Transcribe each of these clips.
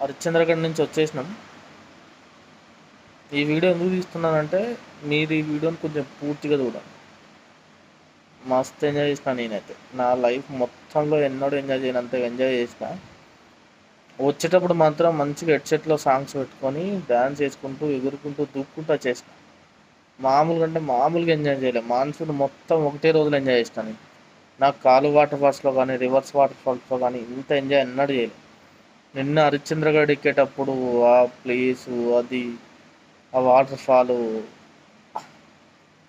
హరిశ్చంద్రగఢ్ నుంచి వచ్చేసినాం. ఈ వీడియో ఎందుకు తీస్తున్నానంటే మీరు ఈ వీడియోని కొంచెం పూర్తిగా చూడండి. మస్తు ఎంజాయ్ చేసిన నేనైతే. నా లైఫ్ మొత్తంలో ఎన్నడూ ఎంజాయ్ చేయనంత ఎంజాయ్ చేసిన. వచ్చేటప్పుడు మాత్రం మంచిగా హెడ్సెట్లో సాంగ్స్ పెట్టుకొని డ్యాన్స్ చేసుకుంటూ ఎగురుకుంటూ దూక్కుంటూ వచ్చేసిన. మామూలుగా ఎంజాయ్ చేయలేదు. మాన్సూన్ మొత్తం ఒకటే రోజులు ఎంజాయ్ చేసిన నేను. నాకు కాలు వాటర్ ఫాల్స్లో కానీ రివర్స్ వాటర్ ఫాల్స్లో కానీ ఇంత ఎంజాయ్ ఎన్నడూ చేయలేదు. నిన్న హరిశ్చంద్రగఢ్ ఎక్కేటప్పుడు ఆ ప్లేసు, అది ఆ వాటర్ ఫాలు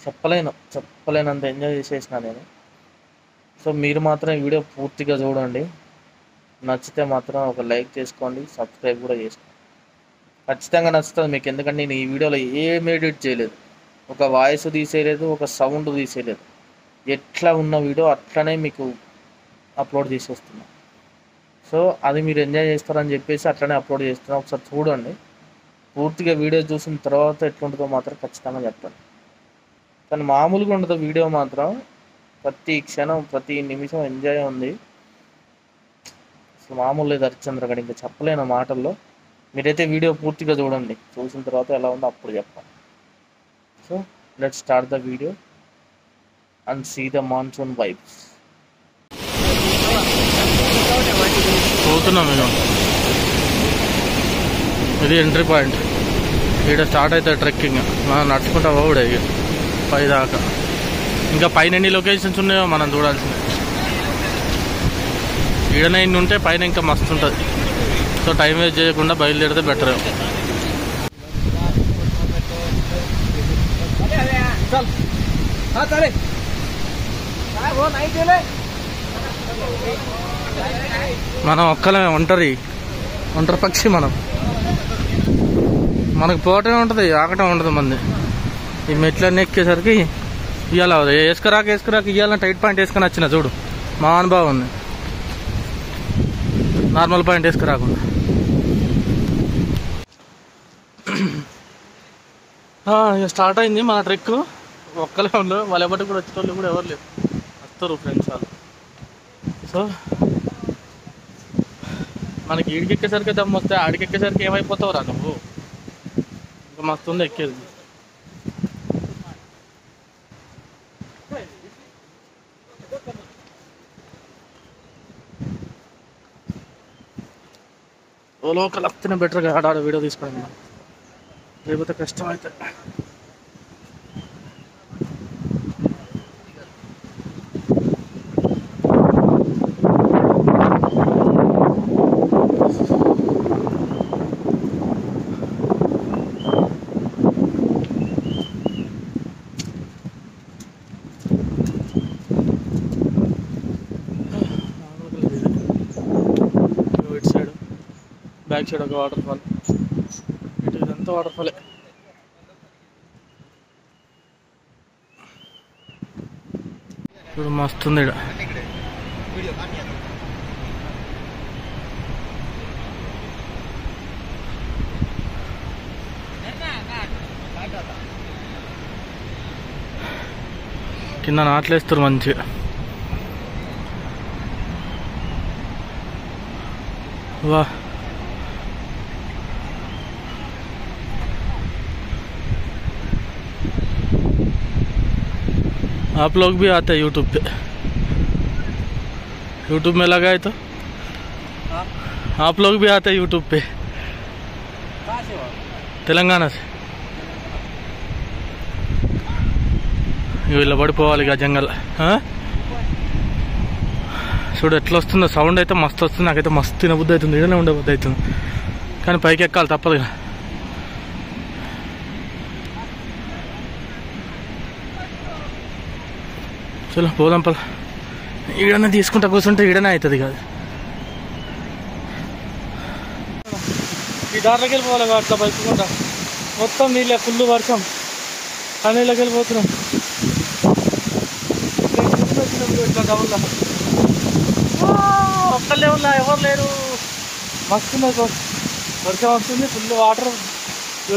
చెప్పలేనంత ఎంజాయ్ చేసేసిన నేను. సో మీరు మాత్రం ఈ వీడియో పూర్తిగా చూడండి. నచ్చితే మాత్రం ఒక లైక్ చేసుకోండి, సబ్స్క్రైబ్ కూడా చేసుకోండి. ఖచ్చితంగా నచ్చుతుంది మీకు. ఎందుకంటే నేను ఈ వీడియోలో ఏం ఎడిట్ చేయలేదు, ఒక వాయిస్ తీసేయలేదు, ఒక సౌండ్ తీసేయలేదు. ఎట్లా ఉన్న వీడియో అట్లనే మీకు అప్లోడ్ చేసేస్తున్నా. సో అది మీరు ఎంజాయ్ చేస్తారని చెప్పేసి అట్లనే అప్లోడ్ చేస్తున్నా. ఒకసారి చూడండి. పూర్తిగా వీడియో చూసిన తర్వాత ఎట్లుంటుందో మాత్రం ఖచ్చితంగా చెప్పండి. కానీ మామూలుగా ఉండదు వీడియో మాత్రం. ప్రతి క్షణం ప్రతి నిమిషం ఎంజాయ్ ఉంది. అసలు మామూలు లేదు హరిశ్చంద్రగఢ్, ఇంకా చెప్పలేను మాటల్లో. మీరైతే వీడియో పూర్తిగా చూడండి. చూసిన తర్వాత ఎలా ఉందో అప్పుడు చెప్పండి. So let's start the video and see the monsoon vibes. పోతున్నాం మేము. ఇది ఎంట్రీ పాయింట్. ఇక్కడ స్టార్ట్ అవుతుంది ట్రెక్కింగ్. మనం నడుచుకుంటా పోవుడే ఇక పై దాకా. ఇంకా పైన ఎన్ని లొకేషన్స్ ఉన్నాయో మనం చూడాల్సిందే. ఈడనే ఇన్ని ఉంటే పైన ఇంకా మస్తు ఉంటుంది. సో టైం వేస్ట్ చేయకుండా బయలుదేరితే బెటర్. మనం ఒక్కలమే ఒంటరి పక్షి. మనకు పోవటమే ఉంటుంది, ఆకటం ఉంటుంది మంది. ఈ మెట్లన్నీ ఎక్కేసరికి ఇవాళ వేసుకురాక ఇవాళ టైట్ పాయింట్ వేసుకొని వచ్చిన చూడు. మా అనుభవం ఉంది, నార్మల్ పాయింట్ వేసుకురాకుండా. ఇక స్టార్ట్ అయింది మన ట్రెక్. ఒక్కలే ఉండరు, వాళ్ళ ఎవరికి కూడా వచ్చేటోళ్ళు కూడా ఎవరు లేరు. వస్తారు ఫ్రెండ్స్ వాళ్ళు. సో మనకి ఈడికెక్కేసరికి దమ్ము వస్తే ఆడికెక్కేసరికి ఏమైపోతావు రా నువ్వు. ఇంకా మస్తు ఉంది ఎక్కేది. లోకల్ వస్తేనే బెటర్గా ఆడ వీడియో తీసుకోవడం, లేకపోతే కష్టం అయితే. బ్యాక్ సైడ్ ఒక వాటర్ ఫాల్, ఇటు ఇదంతా వాటర్ ఫాలే. ఇప్పుడు మస్తుంది ఇక్కడ. కింద నాట్లేస్తారు మంచిగా. वाह, आप लोग भी आते हैं यूट्यूब पे? यूट्यूब में लगाए तो आप लोग भी आते हैं यूट्यूब पे? तेलंगाना से. ఇలా పడిపోవాలి ఇక జంగల్. చూడు ఎట్లా వస్తుందో సౌండ్. అయితే మస్తు వస్తుంది. నాకైతే మస్తు తినబుద్ధి అవుతుంది, ఇడనే ఉండబుద్ధి అవుతుంది. కానీ పైకి ఎక్కాలి తప్పదు ఇక. చలో పోదాం పద. ఈడనే తీసుకుంటా కూర్చుంటే ఈడనే అవుతుంది కాదు. ఈ దారిలోకి వెళ్ళిపోవాలి అట్లా బయటకుండా. మొత్తం నీళ్ళే, ఫుల్ వర్షం. ఆ నీళ్ళకి వెళ్ళిపోతున్నాం. ఇట్లా డబుల్లా ఒక్కళ్ళే ఉన్నా, ఎవరు లేరు. మస్తుంది వర్షం వస్తుంది, ఫుల్ వాటర్.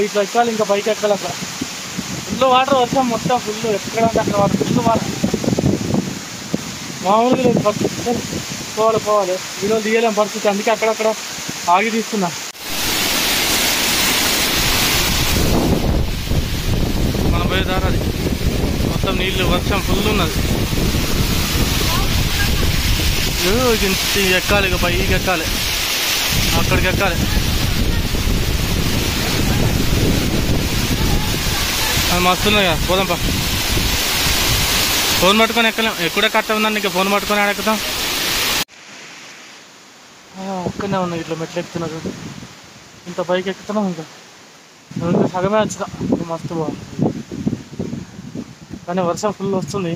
ఇట్లా ఎక్కాలి, ఇంకా పైకి ఎక్కాలి. అక్కడ ఫుల్ వాటర్, వర్షం మొత్తం ఫుల్. ఎక్కడంటే అక్కడ వాటర్, ఫుల్ వాటర్. మామూలుగా లేదు. పోవాలి వీడియోలు తీయలేం పరిస్థితి. అందుకే అక్కడక్కడ ఆగి తీస్తున్నా. పోయేదారు అది మొత్తం నీళ్ళు వర్షం ఫుల్ ఉన్నది. ఎక్కాలి, ఇక పైకి ఎక్కాలి, అక్కడికి ఎక్కాలి. అది మస్తున్నాయి కదా, పోదాంపా. ఫోన్ పట్టుకొని ఎక్కలేం, ఎక్కడే కట్ట ఉందండి, ఇంకా ఫోన్ పట్టుకొని ఆడెక్కుతాం. అక్కడనే ఉన్నాయి ఇట్లా మెట్లు ఎక్కుతున్నారు, ఇంత పైకి ఎక్కుతున్నాం. ఇంకా సగమే వచ్చినా మస్తు బాగుంది. కానీ వర్షం ఫుల్ వస్తుంది,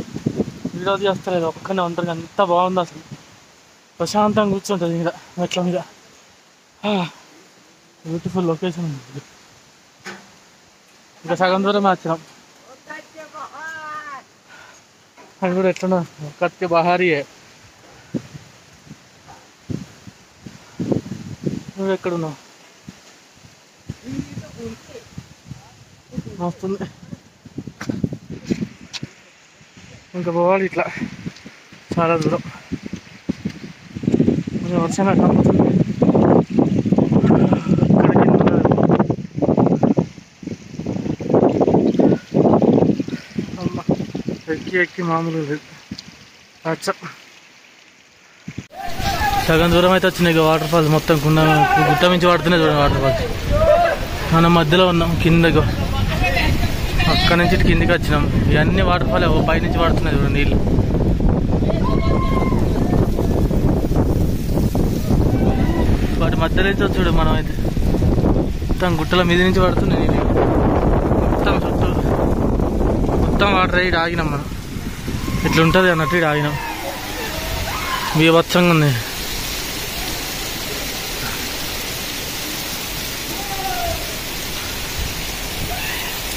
వీడియో చేస్తలేదు. ఒక్కనే ఉంటుంది, అంత బాగుంది అసలు. ప్రశాంతంగా కూర్చుంటుంది మీద మెట్ల మీద. బ్యూటిఫుల్ లొకేషన్ ఉంది. ఇంకా సగం దూరమే వచ్చినాం. అది కూడా ఎట్లున్నా కత్తి బహారీయే. నువ్వు ఎక్కడున్నావు? వస్తుంది. ఇంకా పోవాలి ఇట్లా చాలా దూరం. వర్షం కాకపోతుంది. అమ్మ ఎక్కి మామూలు లేదు. అచ్చా సగం దూరం అయితే వచ్చినాయి ఇక వాటర్ ఫాల్స్. మొత్తం గుట్ట మించి పడుతున్నాయి చూడండి వాటర్ ఫాల్స్. మనం మధ్యలో ఉన్నాం, కిందకు అక్కడ నుంచి కిందికి వచ్చినాం. ఇవన్నీ వాటర్ ఫాల్ పైనుంచి పడుతున్నాయి చూడండి నీళ్ళు. వాటి మధ్యలో నుంచి వచ్చాడు. మనం అయితే మొత్తం గుట్టల మీద నుంచి పడుతున్నాయి నీళ్ళు. మొత్తం చుట్టూ మొత్తం వాటర్ అయ్యి ఆగినాం మనం. ఇట్లుంటుంది అన్నట్టు ఇక్కడ ఆగినాం. బీభత్సంగా ఉంది.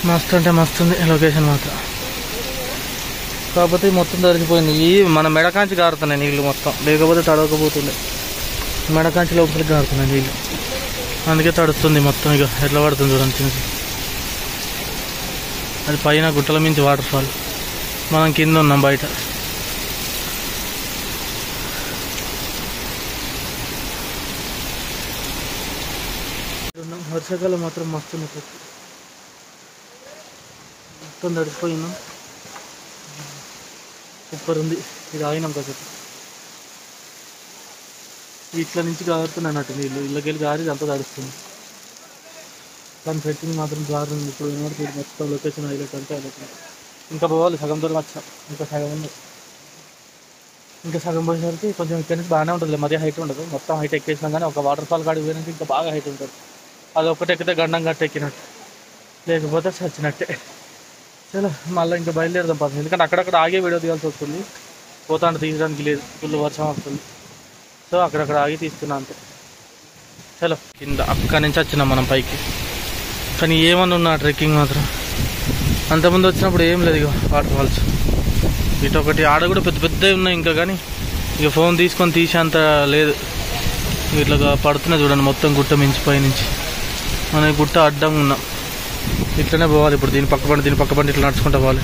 మస్తు అంటే మస్తు ఉంది లొకేషన్ మాత్రం. కాకపోతే మొత్తం తడిచిపోయింది. ఈ మన మెడకాంచి కారుతున్నాయి నీళ్ళు మొత్తం, లేకపోతే తడవకపోతుండే. మెడకాంచి లోపలికి కారుతున్నాయి నీళ్ళు, అందుకే తడుస్తుంది మొత్తం. ఇక ఎట్లా పడుతుంది చూడండి చిన్న. అది పైన గుట్టల మించి వాటర్ ఫాల్, మనం కింద ఉన్నాం బయట. వర్షాకాలం మాత్రం మస్తు మొత్తం తడిసిపోయిందాం. సూపర్ ఉంది. ఇది ఆగినాం కాసేపు. ఇట్ల నుంచి కారుతుంది అన్నట్టు నీళ్ళు, ఇళ్ళకెళ్ళి గారి అంతా తడుస్తుంది. కానీ సెట్టింగ్ మాత్రం జారుంది. ఇప్పుడు ఏమంటే మొత్తం లొకేషన్ హైలైట్ అంటే హైలైట్. ఇంకా పోవాలి, సగం దూరం వచ్చాం, ఇంకా సగం ఉంది. ఇంకా సగం పోయేసరికి కొంచెం ఇక్కడ నుంచి బాగానే ఉంటుంది, మరీ హైట్ ఉండదు. మొత్తం హైట్ ఎక్కేసినాం కానీ ఒక వాటర్ ఫాల్ కాడికి పోయినాక ఇంకా బాగా హైట్ ఉంటుంది. అది ఒకటి ఎక్కితే గండం గట్టి ఎక్కినట్టు, లేకపోతే చచ్చినట్టే. చలో మళ్ళీ ఇంకా బయలుదేరదాం పద. ఎందుకంటే అక్కడక్కడ ఆగే వీడియో తీయాల్సి వస్తుంది, పోతాంటే తీయడానికి లేదు, ఫుల్ వర్షం వస్తుంది. సో అక్కడక్కడ ఆగి తీస్తున్నా అంతే. చలో కింద అక్కడి నుంచి వచ్చినాం మనం పైకి. కానీ ఏమన్నా ఉన్నా ట్రెక్కింగ్ మాత్రం. అంతకుముందు వచ్చినప్పుడు ఏం లేదు. ఇక వాటర్ ఫాల్స్ ఇటు ఒకటి, ఆడ కూడా పెద్ద పెద్దవి ఉన్నాయి ఇంకా. కానీ ఇక ఫోన్ తీసుకొని తీసేంత లేదు. ఇట్లా పడుతున్నాయి చూడండి మొత్తం గుట్ట మించి పైనుంచి. మన గుట్ట అడ్డంగా ఉన్నాం, ఇట్లనే పోవాలి. ఇప్పుడు దీని పక్క పండి ఇట్లా నడుచుకుంటూ పోవాలి.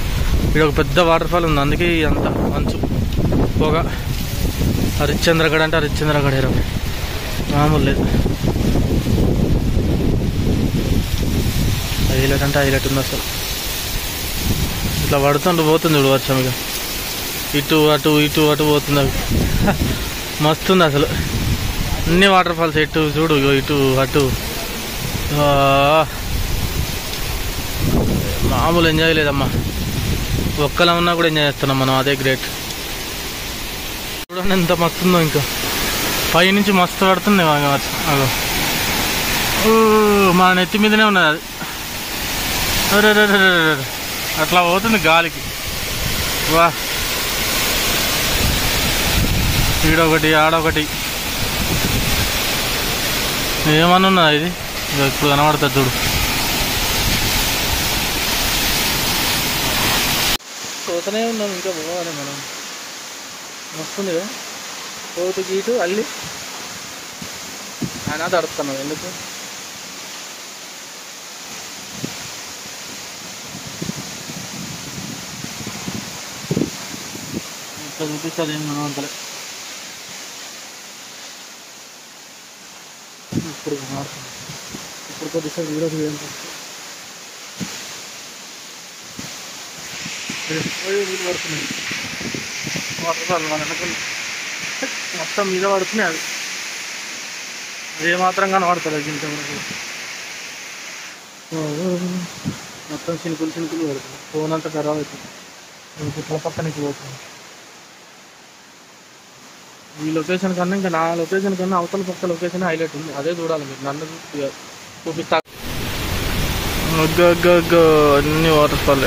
ఇక్కడ ఒక పెద్ద వాటర్ ఫాల్ ఉంది, అందుకే అంత మంచు పొగ. హరిశ్చంద్రగఢ్ అంటే హరిశ్చంద్రగఢ్ ఏరా, మామూలు లేదు. హైలైట్ అంటే హైలైట్ ఉంది అసలు. ఇట్లా పడుతుంటూ పోతుంది చూడు వర్షం. ఇక ఇటు అటు ఇటు అటు పోతుంది. అవి మస్తుంది అసలు. అన్ని వాటర్ ఫాల్స్ ఇటు చూడు, ఇటు అటు. మామూలు ఎంజాయ్ లేదమ్మా. ఒక్కలా ఉన్నా కూడా ఎంజాయ్ చేస్తున్నాం మనం, అదే గ్రేట్. చూడండి ఎంత మస్తుందో. ఇంకా పైనుంచి మస్తు పడుతుంది. మా నెత్తి మీదనే ఉన్నది అది. అరే అట్లా పోతుంది గాలికి. వా, ఈడొకటి ఆడొకటి ఏమన్నా ఉన్నదా ఇది? ఇప్పుడు కనబడుతుంది చూడు. పోతూనే ఉన్నాం, ఇంకా పోవాలి మనం. వస్తుంది కదా పోతు గీటు అల్లి ఆయన తడుతున్నాం. ఎందుకు ఇట్లా చూపిస్తుంది ఏం మనం అంతలే. ఇప్పుడు కొద్దిసేపు వీడియో తీయడం నీళ్ళు పడుతున్నాయి వాటర్ ఫాల్ మన వెనకాల మొత్తం మీద పడుతున్నాయి. అది ఏమాత్రం కనబడతలేదు ఇంత మనకు. మొత్తం చినుకులు పడుతుంది. ఫోన్ అంతా ఖరాబ్ అవుతుంది. ఇట్లా పక్క నుంచి పోతుంది. ఈ లొకేషన్ కన్నా ఇంకా నా లొకేషన్ కన్నా అవతల పక్క లొకేషన్ హైలైట్ ఉంది. అదే చూడాలి మీరు. నన్ను చూపిస్తా. అన్ని వాటర్ ఫాల్.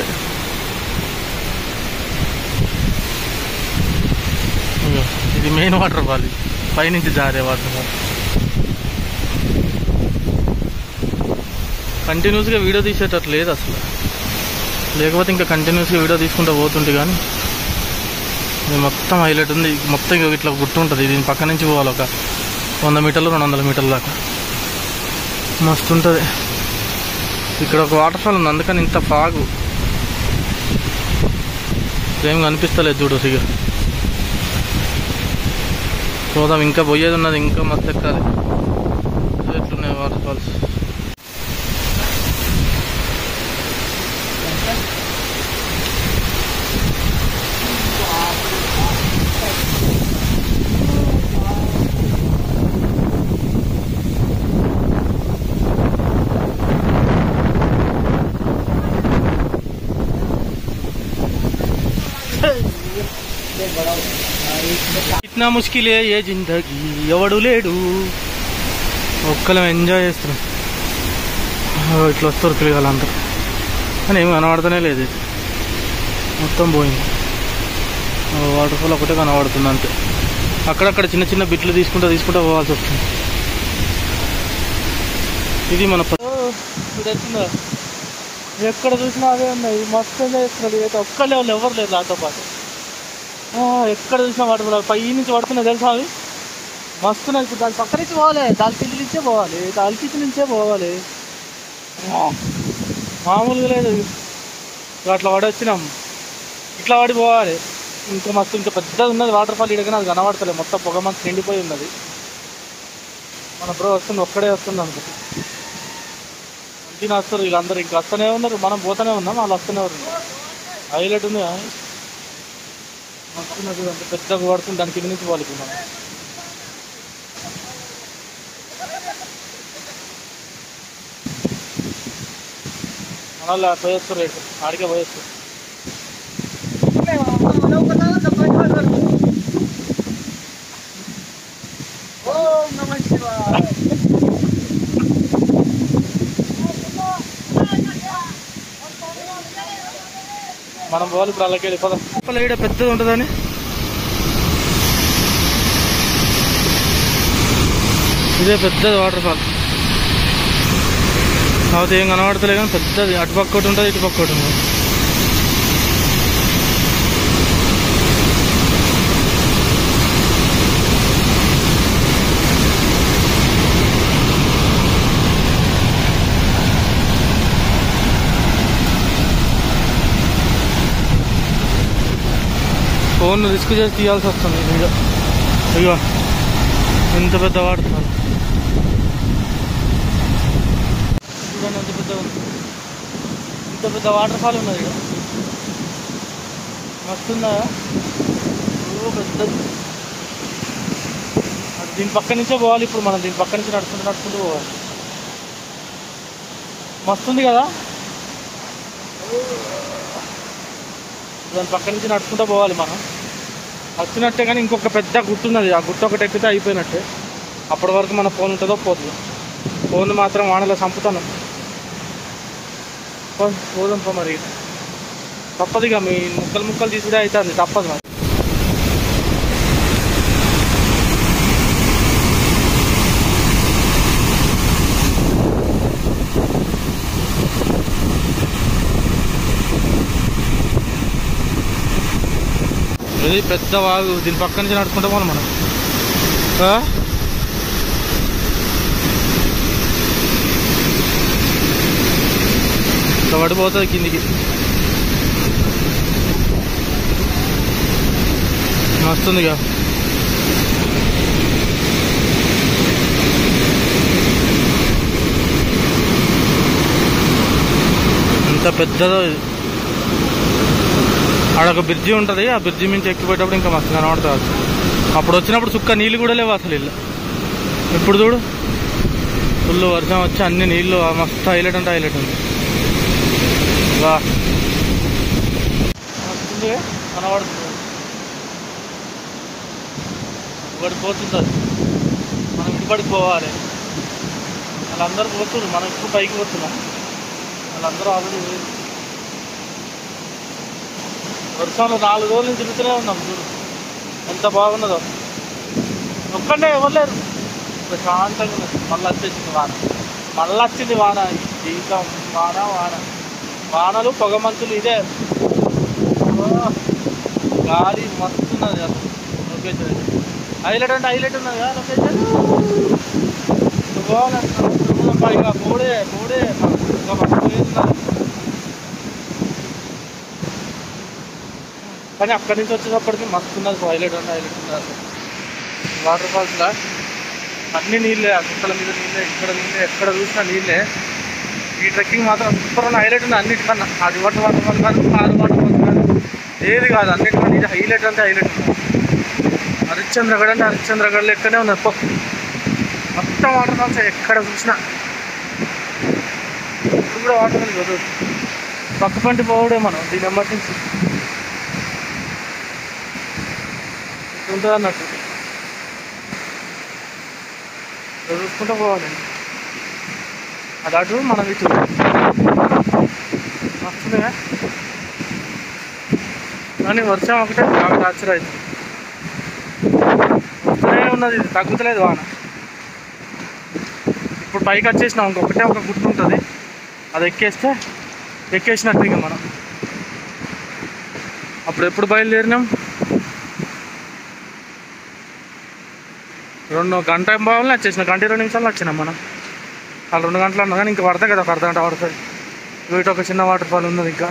ఇది మెయిన్ వాటర్ ఫాల్. పైనుంచి జారే వాటర్ ఫాల్. కంటిన్యూస్గా వీడియో తీసేటట్టు లేదు అసలు. లేకపోతే ఇంకా కంటిన్యూస్గా వీడియో తీసుకుంటూ పోతుంటే కానీ ఇది మొత్తం హైలైట్ ఉంది. మొత్తం ఇట్లా గుట్టు ఉంటుంది. దీని పక్క నుంచి పోవాలి ఒక 100 మీటర్లు 200 మీటర్ల దాకా. మస్తు ఉంటుంది. ఇక్కడ ఒక వాటర్ ఫాల్ ఉంది, అందుకని ఇంత ఫాగు ఏం కనిపిస్తలేదు చూడు. సిగ చూద్దాం, ఇంకా పోయేది ఉన్నది, ఇంకా మస్తు ఎక్కాలి. ఎట్లున్నాయి వాటర్ ఫాల్స్. ఇట్నా ముష్కిలే ఏ జిందగీ, ఎవడు లేడు, ఒక్కలం ఎంజాయ్ చేస్తున్నాం. ఇట్లా వస్తారు పిల్లగాళ్ళందరూ కానీ ఏమి కనబడతానే లేదు. మొత్తం పోయింది. వాటర్ ఫాల్ ఒకటే కనబడుతుంది అంతే. అక్కడక్కడ చిన్న చిన్న బిట్లు తీసుకుంటూ పోవాల్సి వస్తుంది. ఇది మన వచ్చిందా, ఎక్కడ చూసినా అదే ఉన్నాయి. మస్తు ఎంజాయ్ చేస్తున్నాడు. అయితే ఒక్క లెవెల్ ఎవరు లేరు నాతో పాటు. ఎక్కడ చూసినా వాటర్ ఫాల్ పై నుంచి పడుతున్నాయి తెలుసా. అవి మస్తున్నాయి. ఇప్పుడు దాని పక్క నుంచి పోవాలి, దాని కింది నుంచే పోవాలి, దాని కింది నుంచే పోవాలి. మామూలుగా లేదు. అట్లా పడొచ్చినాం, ఇట్లా పడి పోవాలి. ఇంకా మస్తు ఇంకా పెద్దది ఉన్నది వాటర్ ఫాల్. ఇడగానే అది కనబడతలేదు. మొత్తం పొగ మంచి నిండిపోయి ఉన్నది. మన బ్రో వస్తుంది, ఒక్కడే వస్తుంది అనుకుంటా. మంచిగా వస్తారు వీళ్ళందరూ. ఇంకా వస్తూనే ఉన్నారు, మనం పోతూనే ఉన్నాం, వాళ్ళు వస్తూనే ఉన్నారు. హైలైట్ ఉంది వస్తున్నది. అంత పెద్దగా పడుతుంది, దాని కింద నుంచి పోవాలి. మనం మనల్ని పోయేస్తారు, రేటు ఆడికే పోయేస్తారు. మనం పోవాలి ఇప్పుడు. అలాగే వెళ్ళిపోదాం. ఈడ పెద్దది ఉంటుందని ఇదే పెద్దది వాటర్ ఫాల్. కాకపోతే ఏం కనబడతలే కానీ పెద్దది. అటుపక్క ఒకటి ఉంటుంది, ఇటుపక్క ఒకటి ఉంటుంది. ఫోన్ రిస్క్ చేసి తీయాల్సి వస్తుంది వీడియో. అయ్యో ఎంత పెద్ద వాటర్ ఫాల్ చూడండి, ఎంత పెద్ద ఉంది. ఇంత పెద్ద వాటర్ ఫాల్ ఉన్నది ఇక్కడ. మస్తుందా? పెద్దది. దీని పక్క నుంచే పోవాలి ఇప్పుడు మనం. దీని పక్క నుంచి నడుచుకుంటూ పోవాలి. మస్తుంది కదా. దాని పక్క నుంచి నడుచుకుంటూ పోవాలి మనం. వచ్చినట్టే కానీ ఇంకొక పెద్ద గుట్టు ఉన్నది. ఆ గుట్ట ఒకటి ఎక్కితే అయిపోయినట్టే. అప్పటి వరకు మన ఫోన్ ఉంటుందో పోతుందో. ఫోన్ మాత్రం వానలో చంపుతాను. పోదాం పో మరి. తప్పదుగా మీ ముక్కలు తీసుడే అవుతుంది. తప్పదు మరి. ఇది పెద్ద వాగు. దీని పక్క నుంచి నడుచుకుంటాం వాళ్ళు మనం. ఇట్లా పడిపోతుంది కిందికి. మస్తుందిగా. ఎంత పెద్దదో ఇది. ఆడొక బ్రిడ్జి ఉంటుంది, ఆ బ్రిడ్జి నుంచి ఎక్కిపోయేటప్పుడు ఇంకా మస్తు కనబడుతుంది. అప్పుడు వచ్చినప్పుడు చుక్క నీళ్ళు కూడా లేవు అసలు ఇల్లు. ఇప్పుడు చూడు ఫుల్ వర్షం వచ్చి అన్ని నీళ్ళు మస్తు హైలైట్ అంటే హైలైట్ ఉంది. వా మస్తుంది కనబడుతుంది, ఇప్పటికి పోతుంది అది. మనం ఇటుపడికి పోవాలి. వాళ్ళందరూ పోతున్నారు, మనం ఇప్పుడు పైకి పోతున్నాం. వాళ్ళందరూ ఆల్రెడీ వర్షంలో 4 రోజుల నుంచి తిరుగుతూనే ఉన్నాం. చూడు ఎంత బాగున్నదో. ఒక్కడే ఇవ్వలేరు, ప్రశాంతంగా ఉన్నది. మళ్ళీ వచ్చేసింది వాన, మళ్ళీ వచ్చింది వాన. జీవితం వాన వాన, వానలు పొగ మంచులు ఇదే. గాలి మస్తున్నది అసలు. లొకేషన్ హైలైట్ అంటే హైలైట్ ఉన్నది కదా లొకేషన్. పోవాలంటే పైగా పోడే పోడే ఇంకా మస్తున్నది. కానీ అక్కడి నుంచి వచ్చేటప్పటికి మస్తు ఉన్నది, హైలైట్ అంటే హైలైట్ ఉన్నది అసలు. వాటర్ ఫాల్స్లో అన్ని నీళ్ళే, ఆ కుక్కల మీద నీళ్ళే, ఇక్కడ నీళ్ళే, ఎక్కడ చూసినా నీళ్ళే. ఈ ట్రెక్కింగ్ మాత్రం సూపర్ ఉన్న హైలైట్ ఉంది అన్నిటికన్నా. అది వాటర్ ఫాల్ కాదు, కారు వాటర్ ఫాల్ కాదు, ఏది కాదు, అన్నిటికన్నా ఇది హైలైట్ అంటే హైలైట్ ఉంది. హరిశ్చంద్రగఢ్ అంటే హరిశ్చంద్రగఢ్ లెక్కనే ఉన్నది. మొత్తం వాటర్ ఫాల్స్ ఎక్కడ చూసినా. ఇప్పుడు కూడా వాటర్ ఫాల్స్ కదా, పక్క పంటి పోవడే మనం. దీని ఎమర్జెన్సీ ఉంటుంది అన్నట్టు, చూసుకుంటూ పోవాలి. అది అటు మనం ఇటు వస్తుందిగా. కానీ వర్షం ఒకటే బాగా టార్చర్ అవుతుంది. వస్తూనే ఉన్నది, తగ్గుతలేదు వాన. ఇప్పుడు పైకి వచ్చేసినాం, ఇంకొకటే ఒక గుట్టు ఉంటుంది, అది ఎక్కేసినట్టు ఇక మనం. అప్పుడు ఎప్పుడు బయలుదేరినాం? 2 గంట బాగానే వచ్చేసినాం, 1-20 నిమిషాలు వచ్చినాం మనం. వాళ్ళు 2 గంటలు అన్నా కానీ ఇంకా పడతాయి కదా, ఒక అర్ధగంట పడుతుంది. వీటి ఒక చిన్న వాటర్ ఫాల్ ఉన్నది, ఇంకా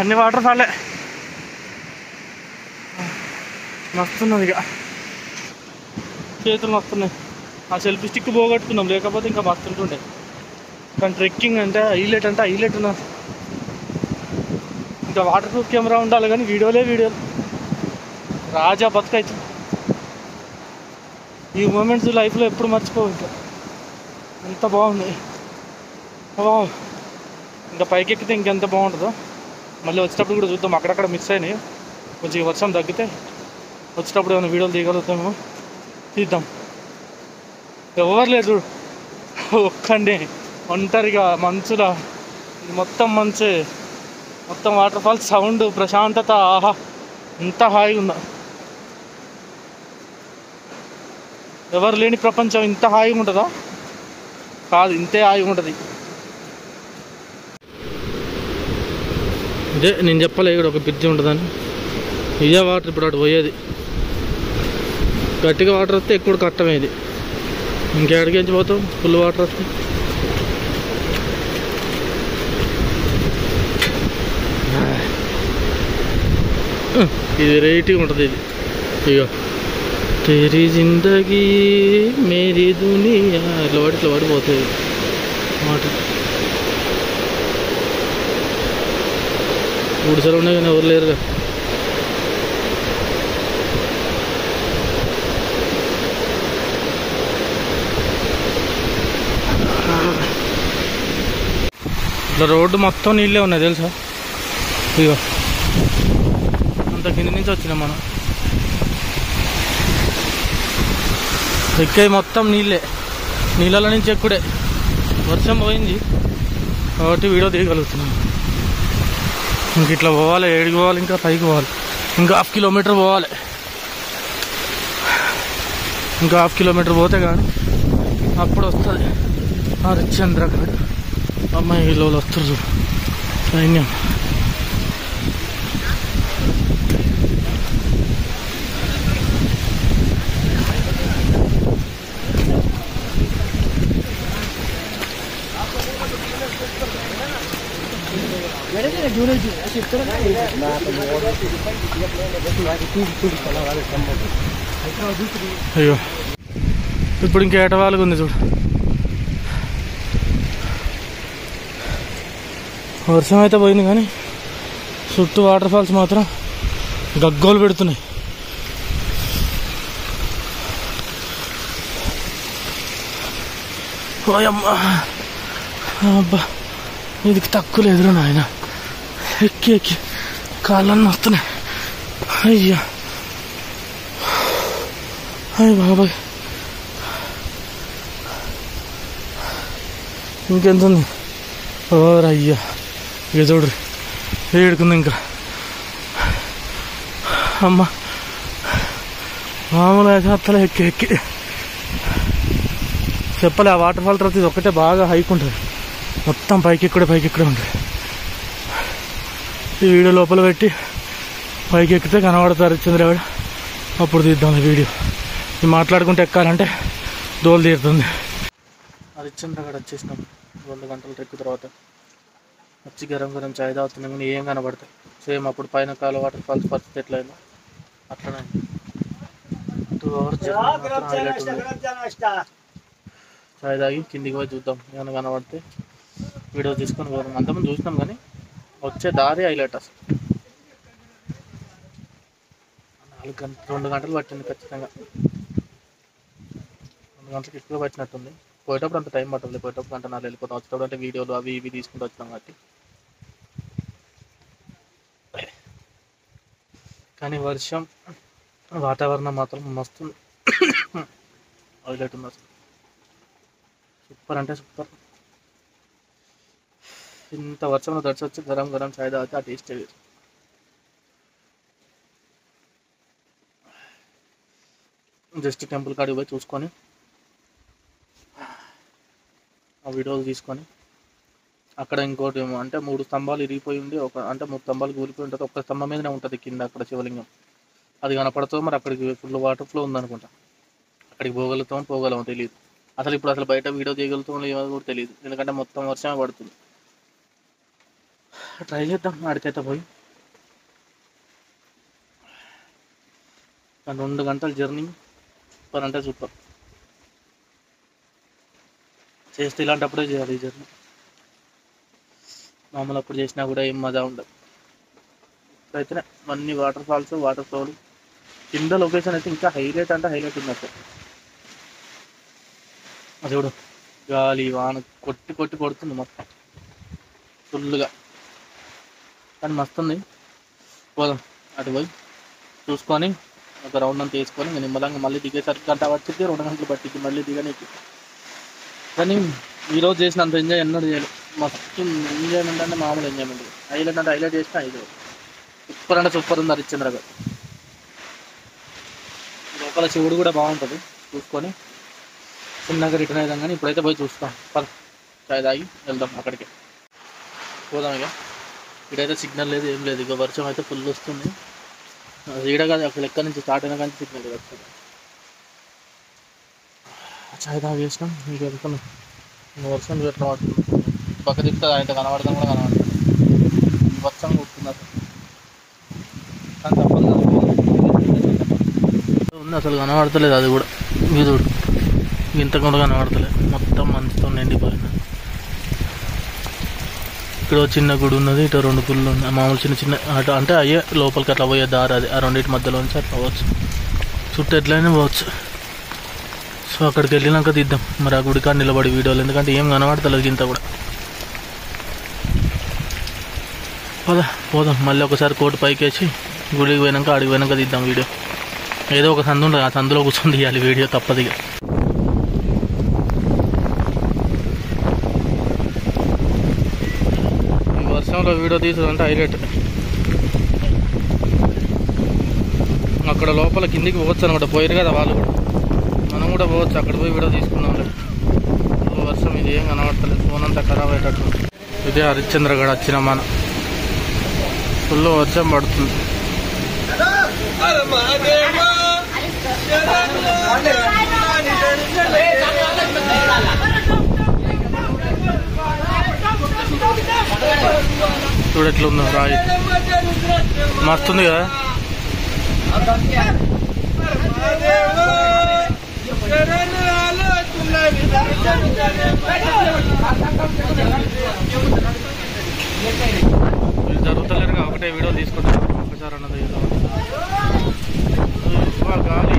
అన్ని వాటర్ ఫాలే మస్తున్నది. ఇక చేతులు మస్తున్నాయి. ఆ సెల్ఫీ స్టిక్ పోగొట్టుకున్నాం, లేకపోతే ఇంకా మస్తుంటుండే. కానీ ట్రెక్కింగ్ అంటే హైలైట్ ఉన్న. ఇంకా వాటర్ ప్రూఫ్ కెమెరా ఉండాలి, కానీ వీడియోలు రాజా బతుకైతే. ఈ మూమెంట్స్ లైఫ్లో ఎప్పుడు మర్చిపోవు. ఇంకా ఎంత బాగుంది. ఇంకా పైకి ఎక్కితే ఇంకెంత బాగుంటుందో. మళ్ళీ వచ్చేటప్పుడు కూడా చూద్దాం, అక్కడక్కడ మిస్ అయినాయి. కొంచెం వర్షం తగ్గితే వచ్చేటప్పుడు ఏమైనా వీడియోలు తీయగలుగుతామో తీద్దాం. ఎవరు లేదు చూడు, ఒక్కండి ఒంటరిగా మంచులా. ఇది మొత్తం మంచు, మొత్తం వాటర్ ఫాల్స్, సౌండ్, ప్రశాంతత. ఆహా ఎంత హాయిగా ఉందా. ఎవరు లేని ప్రపంచం ఇంత హాయిగా ఉంటుందా? కాదు, ఇంతే హాయిగా ఉంటుంది. ఇదే నేను చెప్పలే, ఇక్కడ ఒక బ్రిడ్జి ఉంటుందని. ఇదే వాటర్ ఇప్పుడు అటు పోయేది. గట్టిగా వాటర్ వస్తే ఎక్కువ కట్టమేది. ఇంకెక్కడికి పోతాం ఫుల్ వాటర్ వస్తే. ఇది వెరైటీగా ఉంటుంది. ఇది ఇక तेरी जिंदगी मेरी दुनिया ఇట్లా పడిపోతుంది మాట. గుడిసెలు ఉన్నాయి కానీ ఎవరు లేరుగా. ఇట్లా రోడ్డు మొత్తం నీళ్ళే ఉన్నాయి తెలుసా. ఇక అంత కింద నుంచి వచ్చినాం మనం. ఎక్కే మొత్తం నీళ్ళే, నీళ్ళ నుంచి ఎక్కుడే. వర్షం పోయింది కాబట్టి వీడియో తీయగలుగుతున్నాం. ఇంక ఇట్లా పోవాలి, ఏడికి పోవాలి, ఇంకా పైకి పోవాలి. ఇంకా 1/2 కిలోమీటర్ పోవాలి. ఇంకా 1/2 కిలోమీటర్ పోతే కానీ అప్పుడు వస్తుంది హరిశ్చంద్రగఢ్. అమ్మాయి వీళ్ళు వస్తారు చూడు, సైన్యం. అయ్యో ఇప్పుడు ఇంకా ఏటవాలుగా ఉంది చూడు. వర్షం అయితే పోయింది కానీ చుట్టూ వాటర్ ఫాల్స్ మాత్రం గగ్గోలు పెడుతున్నాయి. ఓయమ్మా అబ్బా, ఇది తక్కువ లేదురా నాయన. ఎక్కి ఎక్కి కాళ్ళన్నీ వస్తున్నాయి. అయ్యా అయ్య బాబాయ్, ఇంకెంత ఉంది? ఓరయ్యా, ఇక చూడ్రి వేడుకుంది ఇంకా. అమ్మ మామూలు అయితే అత్తలే ఎక్కి ఎక్కి చెప్పలే. ఆ వాటర్ ఫాల్ తర్వాత ఇది ఒక్కటే బాగా హైక్ ఉంటుంది, మొత్తం పైకి ఎక్కడే ఉంటుంది. ఈ వీడియో లోపల పెట్టి పైకి ఎక్కితే కనబడతారు చంద్రవాడు, అప్పుడు తీద్దాం ఈ వీడియో. ఇది మాట్లాడుకుంటే ఎక్కాలంటే దోలు తీరుతుంది. అది చంద్రగడ వచ్చేసినాం 2 గంటల ట్రెక్ తర్వాత. వచ్చి గరం గరం చాయ్ తాగుతున్నాం, కానీ ఏం కనబడతాయి. సేమ్ అప్పుడు పైన కాలు వాటర్ ఫాల్స్ పరిస్థితి ఎట్లయిందో అట్లనే 2 hours జర్నీ హైలైట్ ఉంది. చాయ్ తాగి కిందికి పోయి చూద్దాం, ఏమైనా కనబడితే వీడియో తీసుకొని పోదాం. అంతమంది చూసినాం కానీ వచ్చే దారి హైలైట్. అసలు 2 గంటలు పట్టింది ఖచ్చితంగా. 2 గంటలకు ఎక్కువ పట్టినట్టుంది. పోయేటప్పుడు అంత టైం పట్టలేదు, పోయేటప్పుడు గంట 4 వెళ్ళిపోతాం. వచ్చేటప్పుడు అంటే వీడియోలు అవి ఇవి తీసుకుంటూ వచ్చినాం కాబట్టి. కానీ వర్షం వాతావరణం మాత్రం మస్తు హైలైట్ ఉంది. అసలు సూపర్ అంటే సూపర్. ఇంత వర్షంలో తడిచి వచ్చి గరం గరం చాయ్ తాగితే ఆ టేస్ట్ వేరు. జస్ట్ టెంపుల్ కాడికి పోయి చూసుకొని ఆ వీడియోలు తీసుకొని, అక్కడ ఇంకోటి అంటే 3 స్తంభాలు ఇరిగిపోయి ఉండి అంటే 3 స్తంభాలు కూలిపోయి ఉంటుంది. ఒక్క స్తంభం మీదనే ఉంటుంది కింద అక్కడ శివలింగం. అది కనపడుతుంది. మరి అక్కడికి ఫుల్ వాటర్ ఫ్లో ఉందనుకుంటా. అక్కడికి పోగలమో తెలియదు. అసలు బయట వీడియో తీయగలుగుతాం ఏమో కూడా తెలియదు, ఎందుకంటే మొత్తం వర్షమే పడుతుంది. ట్రై చేద్దాం ఆడికైతే పోయి. 2 గంటల జర్నీ సూపర్ అంటే సూపర్. చేస్తే ఇలాంటప్పుడే చేయాలి ఈ జర్నీ. మామూలు అప్పుడు చేసినా కూడా ఏం మజా ఉండదు. ఇప్పుడైతేనే అన్ని వాటర్ ఫాల్స్, వాటర్ ఫ్లోలు. కింద లొకేషన్ అయితే ఇంకా హైలైట్ అంటే హైలైట్ ఉంది. అసలు అది చూడు, గాలి వాన కొట్టి కొడుతుంది మొత్తం ఫుల్గా. కానీ మస్తు ఉంది. పోదాం అటు పోయి చూసుకొని ఒక రౌండ్ అంతా వేసుకొని నిమ్మలంగా మళ్ళీ దిగేసరికి గంట వచ్చింది, 2 గంటలు పట్టింది మళ్ళీ దిగనీకి. కానీ ఈరోజు చేసినంత ఎంజాయ్ ఎన్నడూ చేయాలి. మస్తు ఎంజాయ్మెంట్ అంటే మామూలు ఎంజాయ్మెంట్. హైలైట్ అంటే హైలైట్ చేసిన ఇది సూపర్ అంటే సూపర్ ఉంది. హరిశ్చంద్రగఢ్ లోపల శివుడు కూడా బాగుంటుంది. చూసుకొని చిన్నగా రిటర్న్ అవుదాం, కానీ ఇప్పుడైతే పోయి చూస్తాం. చాయ్ తాగి వెళ్దాం అక్కడికి. పోదాం ఇక. ఇక్కడైతే సిగ్నల్ లేదు, ఏం లేదు. ఇక వర్షం అయితే ఫుల్ వస్తుంది. ఈడ కాదు, అక్కడ ఎక్కడి నుంచి స్టార్ట్ అయినా కానీ సిగ్నల్ వస్తుంది. చాయ్ తాగి వేసినాం, మీకు వెళ్తున్నాం. వర్షం ఎట్లా పడుతుంది, పక్క తిప్పుతుంది. ఆయన కనబడతాం కూడా కనబడుతుంది. వర్షం కొడుతుంది అసలు. కానీ తప్పదు ఉంది, అసలు కనబడతలేదు. అది కూడా వీధుడు ఇంత కూడా కనబడతలేదు, మొత్తం మంచుతో నిండిపోయింది. ఇక్కడ చిన్న గుడి ఉన్నది, ఇటు 2 గుళ్ళు ఉన్నాయి. మామూలు చిన్న అటు అంటే అయ్యే లోపలికి అట్లా పోయే దారి. అది ఆ 2 మధ్యలో నుంచి అట్లా పోవచ్చు, చుట్టూ ఎట్లయినా పోవచ్చు. సో అక్కడికి వెళ్ళినాక తీద్దాం మరి ఆ గుడి కాడ నిలబడి వీడియోలు, ఎందుకంటే ఏం కనబడతలేదు ఇంత కూడా. పోదాం మళ్ళీ ఒకసారి కోట పైకి వేసి గుడికి పోయినాక ఆడికి పోయినాక తీద్దాం వీడియో. ఏదో ఒక సందు ఉంటుంది, ఆ సందులో కూర్చొని తీయాలి వీడియో, తప్పదిగా. ఈ వర్షంలో వీడియో తీసుకుంటే హైలైట్. అక్కడ లోపల కిందికి పోవచ్చు అనమాట, పోయారు కదా వాళ్ళు కూడా. మనం కూడా పోవచ్చు, అక్కడ పోయి వీడియో తీసుకుందాం. వర్షం ఇది ఏం కనబడతలేదు, ఫోన్ అంతా ఖరాబ్ అయ్యేటట్టు. ఇదే హరిశ్చంద్రగఢ్ వచ్చిన మన ఫుల్ వర్షం పడుతుంది. చూడెట్లుందో రాయి, మస్తుంది కదా. జరుగుతలేరుగా ఒకటే వీడియో తీసుకుంటాను ఒకసారి అన్నది గాలి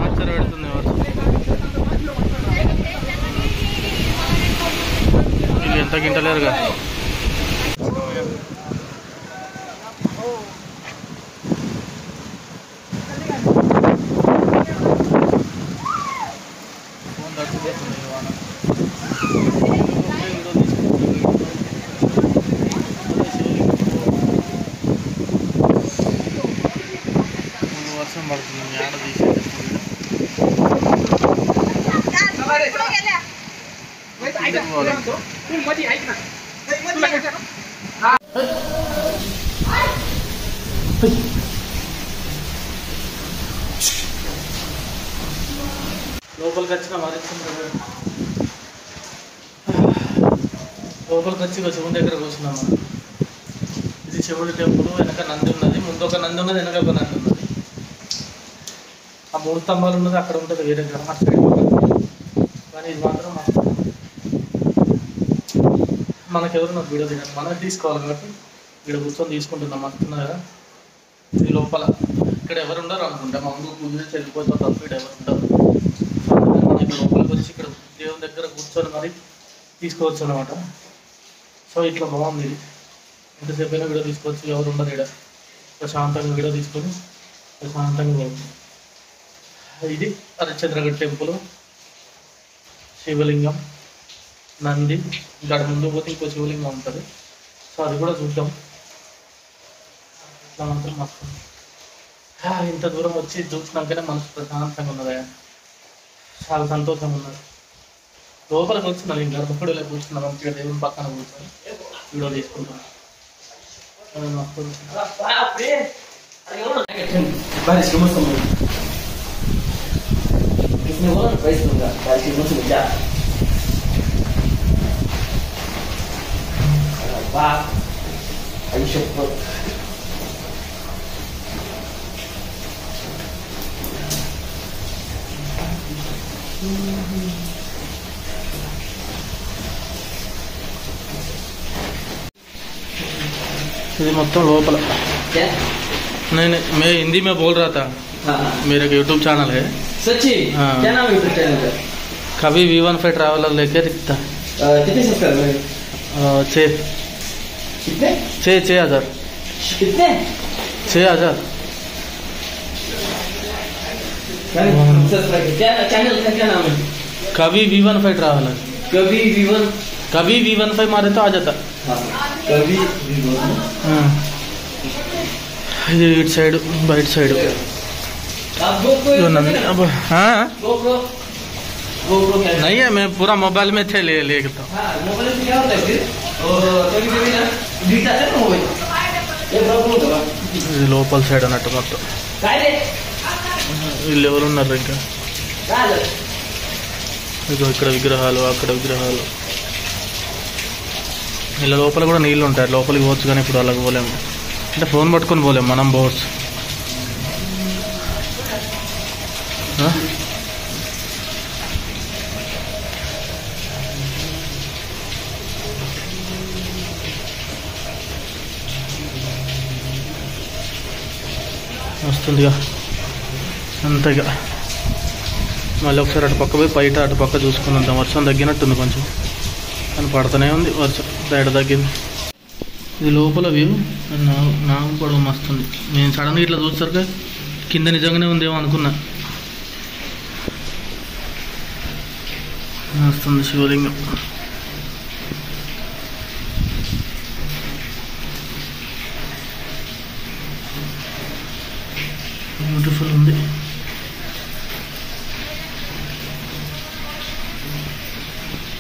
ఆశ్చర్య పెడుతుంది వర్షం. వీళ్ళు ఎంత గింటలేరుగా. వర్షం పడుతుంది ఆడ లోపలికి వచ్చిన లోపలికి వచ్చి శివుని దగ్గర కూర్చున్నాము. ఇది శివుడి టెంపుల్. వెనక నంది ఉన్నది, ముందు ఒక నంది ఉన్నది, వెనక ఒక నంది ఉన్నది. ఆ 3 స్తంభాలు ఉన్నది అక్కడ ఉంటుంది వేరే గ్రహం సైడ్. కానీ ఇది మాత్రం మనకెవరు నాకు వీడియో తీయాలి, మనకు తీసుకోవాలి కాబట్టి ఇక్కడ కూర్చొని తీసుకుంటున్నాం. వస్తున్నా కదా ఈ లోపల ఇక్కడ ఎవరు ఉండరు అనుకుంటా. మా ముందు పూజ చేసి వెళ్ళిపోతాం తప్ప ఇక్కడ ఎవరు ఉండరు. మనకి లోపలికి వచ్చి ఇక్కడ దేవుని దగ్గర కూర్చొని మరి తీసుకోవచ్చు అనమాట. సో ఇట్లా బాగుంది. ఇది ఎంతసేపు అయినా వీడియో తీసుకోవచ్చు, ఎవరు ఉండరు ఇక్కడ. ప్రశాంతంగా వీడియో తీసుకొని ప్రశాంతంగా పోతుంది. ఇది హరిశ్చంద్రగఢ్ టెంపుల్. శివలింగం, నంది, ఇక్కడ ముందు పోతే ఇంకో శివలింగం ఉంటుంది. సో అది కూడా చూద్దాం. ఇట్లా మాత్రం మస్తు. ఇంత దూరం వచ్చి చూసినాకనే మనసు ప్రశాంతంగా ఉన్నది, చాలా సంతోషంగా ఉన్నది. లోపలికి వచ్చినాను, ఇంకా గర్భగుడిలో కూర్చున్నాను. మంచిగా దేవుని పక్కన కూర్చొని వీడియో తీసుకుంటున్నాను. ఇది మొత్తం లోపల. मैं हिंदी में बोल रहा था. मेरा यूट्यूब चैनल है. सच्ची? क्या नाम है यूट्यूब चैनल का? कभी V15 ट्रैवलर लेके दिखता. कितने सब्सक्राइबर हैं? 6. कितने? 6,000. कितने? 6,000. क्या चैनल का क्या नाम है? कभी V15 ट्रैवलर. कभी V15 मारे तो आ जाता. कभी V15. ये इट साइड राइट साइड. अब हाँ नहीं है, मैं पूरा मोबाइल में थे ले लेता हूँ. मोबाइल में क्या होता है फिर? और कभी ना दिखता है ना मोबाइल. ये प्रॉब्लम होगा. ఇది లోపల సైడ్ అన్నట్టు మొత్తం. వీళ్ళు ఎవరు ఉన్నారు ఇంకా? ఇదిగో ఇక్కడ విగ్రహాలు, అక్కడ విగ్రహాలు. ఇలా లోపల కూడా నీళ్ళు ఉంటాయి, లోపలికి పోవచ్చు. కానీ ఇప్పుడు అలాగ పోలేము, అంటే ఫోన్ పట్టుకొని పోలేము, మనం పోవచ్చు. వస్తుందిగా అంతేగా. మళ్ళీ ఒకసారి అటు పక్క పోయి బయట అటు పక్క చూసుకుని వద్దాం. వర్షం తగ్గినట్టుంది కొంచెం, కానీ పడుతూనే ఉంది వర్షం. బయట తగ్గింది. ఇది లోపల వ్యూ. నాకు పొడవు మస్తుంది. నేను సడన్గా ఇట్లా చూస్తారుగా కింద నిజంగానే ఉందేమో అనుకున్నా. వస్తుంది శివలింగం. బ్యూటిఫుల్ ఉంది.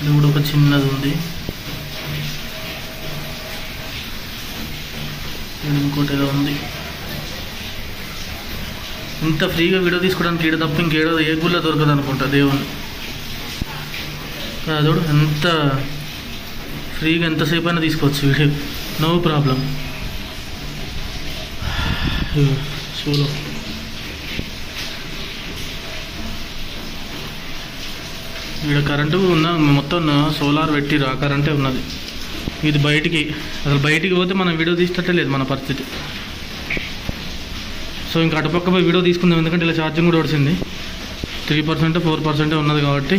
ఇది కూడా ఒక చిన్నది ఉంది. ఇంకోటి ఏదో ఉంది. ఇంత ఫ్రీగా వీడియో తీసుకోవడానికి ఈడ తప్ప ఇంకేడో ఏ గుళ్ళ దొరకదు అనుకుంటా దేవుని. అదోడు ఎంత ఫ్రీగా ఎంతసేపు అయినా తీసుకోవచ్చు వీడియో, నో ప్రాబ్లం. షూలో ఇక్కడ కరెంటు ఉన్న మొత్తం సోలార్ పెట్టిరు, ఆ కరెంటే ఉన్నది. ఇది బయటికి అసలు బయటికి పోతే మనం వీడియో తీసేటట్టే లేదు మన పరిస్థితి. సో ఇంకా అటుపక్క పోయి వీడియో తీసుకుందాం, ఎందుకంటే ఇలా ఛార్జింగ్ కూడా వచ్చింది. 3% 4% ఉన్నది కాబట్టి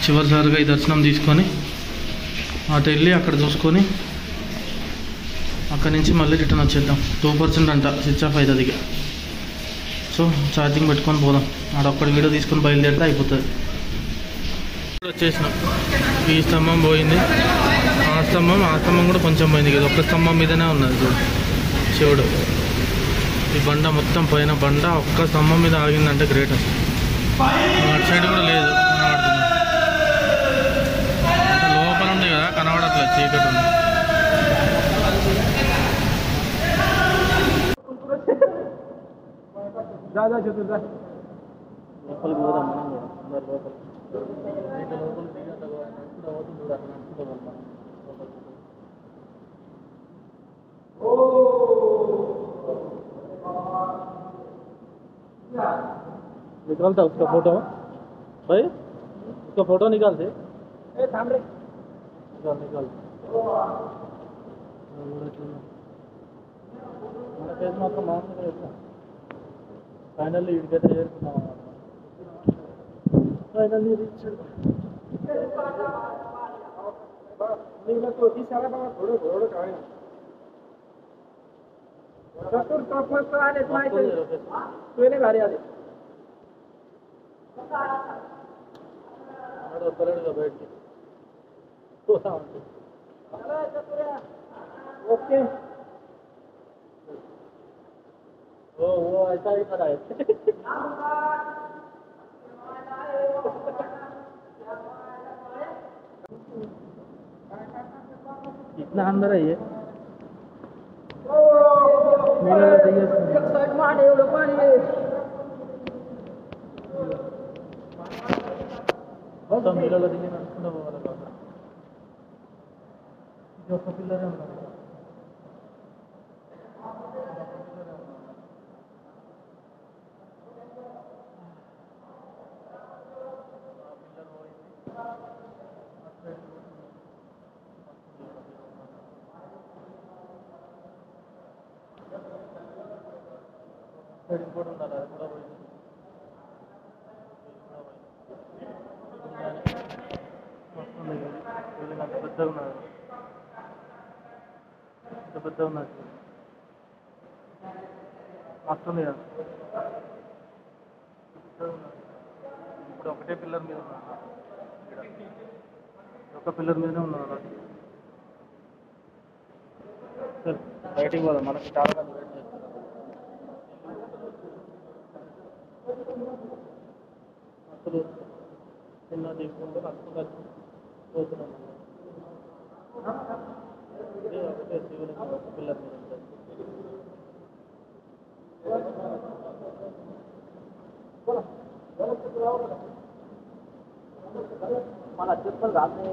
చివరిసారిగా ఈ దర్శనం తీసుకొని అటు వెళ్ళి అక్కడ చూసుకొని అక్కడి నుంచి మళ్ళీ రిటర్న్ వచ్చేద్దాం. 2% అంట స్విచ్ ఆఫ్ అవుతుంది. సో ఛార్జింగ్ పెట్టుకొని పోదాం. ఆడొక్కడి వీడియో తీసుకొని బయలుదేరితే అయిపోతుంది. వచ్చేసినాం. ఈ స్తంభం పోయింది, ఆ స్తంభం కూడా కొంచెం పోయింది కదా, ఒక్క స్తంభం మీదనే ఉన్నది చూడు శివుడు. ఈ బండ మొత్తం పైన బండ ఒక్క స్తంభం మీద ఆగిందంటే గ్రేట్. అసలు అటు సైడ్ కూడా లేదు, కనబడుతుంది. లోపల ఉంది కదా, కనబడట్లేదు, చీకటి ఉంది. లోపలికి పోదాం మనం కూడా, అందరు లోపలికి. निकालता उसका फोटो भाई, उसका फोटो निकालते निकाल మన కేసు మాత్రం మామూలుగా ఫైనల్లీ ఇడికైతే చేరుకున్నాం. Finally reach. బయటికి ఓకే. वो ऐसा ही खड़ा है. इतना अंदर है ये मेला మొత్తం నీళ్ళలో దిగి నడుచుకుంటూ పోవాలి కదా. ఇది ఒక్క పిల్లరే ఉన్నారు. కూడా ఉండాలి, అది కూడా పోయింది. అంత పెద్దగా ఉన్నది, అంత పెద్దగా ఉన్నది వస్తుంది కదా. ఇప్పుడు ఒకటే పిల్లర్ మీద ఉన్నాను, ఒక పిల్లర్ మీదనే ఉన్నాను. సరే బయటికి పోదాం, మనకి చాలా మంది వెయిట్ చేస్తారు. అసలు చిన్న తీసుకుంటే అసలు పోతున్నాం. ఇదే ఒకటే శివలింగం ఒక పిల్లర్ మీద ఉంటుంది. మన చెప్పలు రాత్రి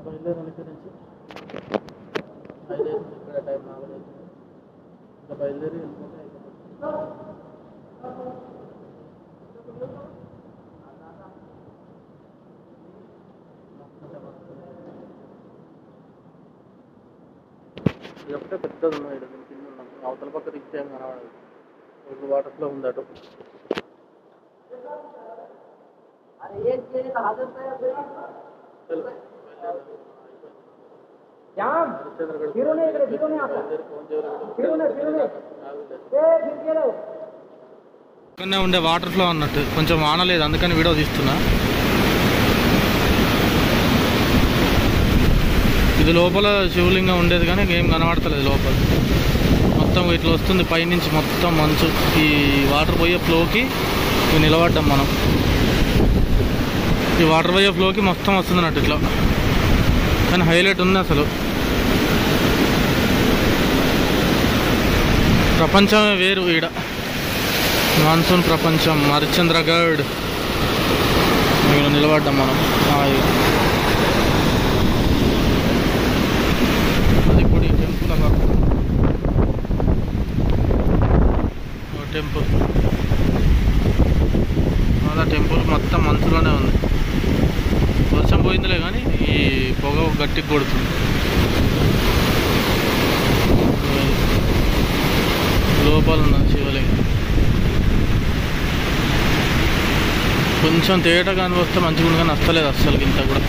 బయలుదేరాలి ఇక్కడ నుంచి. 5 ఇక్కడ టైం 4 ఇంకా బయలుదేరి వెళ్ళిపోతే అయిపోతుంది. ఇది ఒకటే పెద్దది ఉన్నాయి, ఇక్కడ కింద ఉన్నాం. అవతల పక్క దిగితే ఏం కనబడదు, ఇప్పుడు వాటర్ ఫ్లో ఉంది అటు. ఇక్కడనే ఉండే వాటర్ ఫ్లో అన్నట్టు, కొంచెం ఆనలేదు అందుకని వీడియో తీస్తున్నా. ఇది లోపల శివలింగం ఉండేది కానీ ఏం కనబడతలేదు లోపల. మొత్తం ఇట్లా వస్తుంది పైనుంచి మొత్తం మంచు. ఈ వాటర్ పోయే ఫ్లోకి నిలబడ్డాం మనం. ఈ వాటర్ పోయే ఫ్లోకి మొత్తం వస్తుంది అన్నట్టు ఇట్లా, కానీ హైలైట్ ఉంది అసలు. ప్రపంచమే వేరు ఈడ, మాన్సూన్ ప్రపంచం. హరిశ్చంద్రగఢ్ ఇక్కడ నిలబడ్డాం మనం. అది కూడా ఈ టెంపుల్ అలా గట్టిగా కొడుతుంది. లోపల ఉన్నది శివలింగం. కొంచెం తేటగా అనిపిస్తే మంచిగా ఉంది కానీ వస్తలేదు అస్సలు ఇంత కూడా.